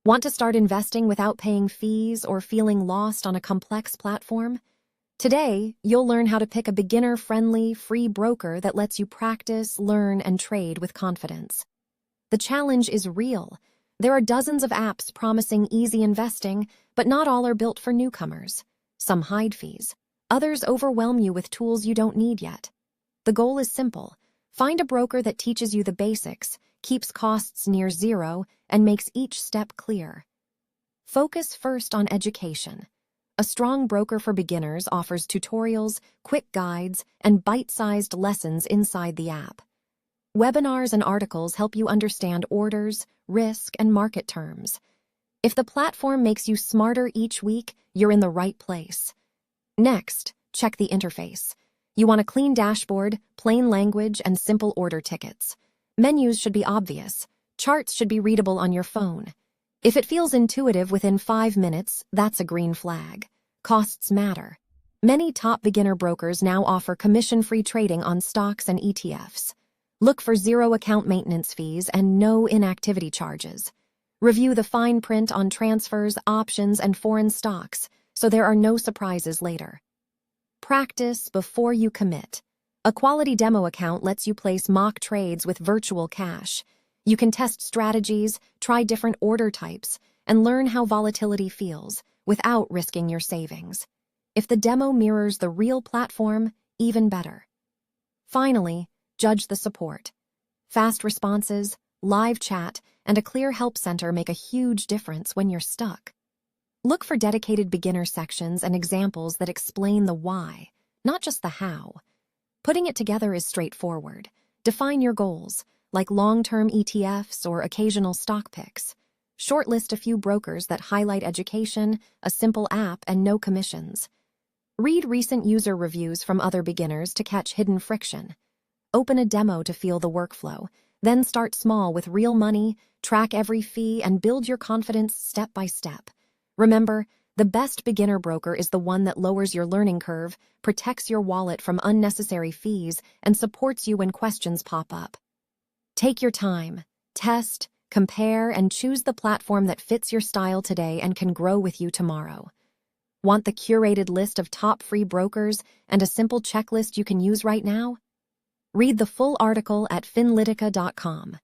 Want to start investing without paying fees or feeling lost on a complex platform? Today, you'll learn how to pick a beginner-friendly, free broker that lets you practice, learn, and trade with confidence. The challenge is real. There are dozens of apps promising easy investing, but not all are built for newcomers. Some hide fees. Others overwhelm you with tools you don't need yet. The goal is simple. Find a broker that teaches you the basics, keeps costs near zero, and makes each step clear. Focus first on education. A strong broker for beginners offers tutorials, quick guides, and bite-sized lessons inside the app. Webinars and articles help you understand orders, risk, and market terms. If the platform makes you smarter each week, you're in the right place. Next, check the interface. You want a clean dashboard, plain language, and simple order tickets. Menus should be obvious. Charts should be readable on your phone. If it feels intuitive within 5 minutes, that's a green flag. Costs matter. Many top beginner brokers now offer commission-free trading on stocks and ETFs. Look for zero account maintenance fees and no inactivity charges. Review the fine print on transfers, options, and foreign stocks, so there are no surprises later. Practice before you commit. A quality demo account lets you place mock trades with virtual cash. You can test strategies, try different order types, and learn how volatility feels without risking your savings. If the demo mirrors the real platform, even better. Finally, judge the support. Fast responses, live chat, and a clear help center make a huge difference when you're stuck. Look for dedicated beginner sections and examples that explain the why, not just the how. Putting it together is straightforward. Define your goals, like long-term ETFs or occasional stock picks. Shortlist a few brokers that highlight education, a simple app, and no commissions. Read recent user reviews from other beginners to catch hidden friction. Open a demo to feel the workflow. Then start small with real money, track every fee, and build your confidence step by step. Remember, the best beginner broker is the one that lowers your learning curve, protects your wallet from unnecessary fees, and supports you when questions pop up. Take your time, test, compare, and choose the platform that fits your style today and can grow with you tomorrow. Want the curated list of top free brokers and a simple checklist you can use right now? Read the full article at finlitica.com.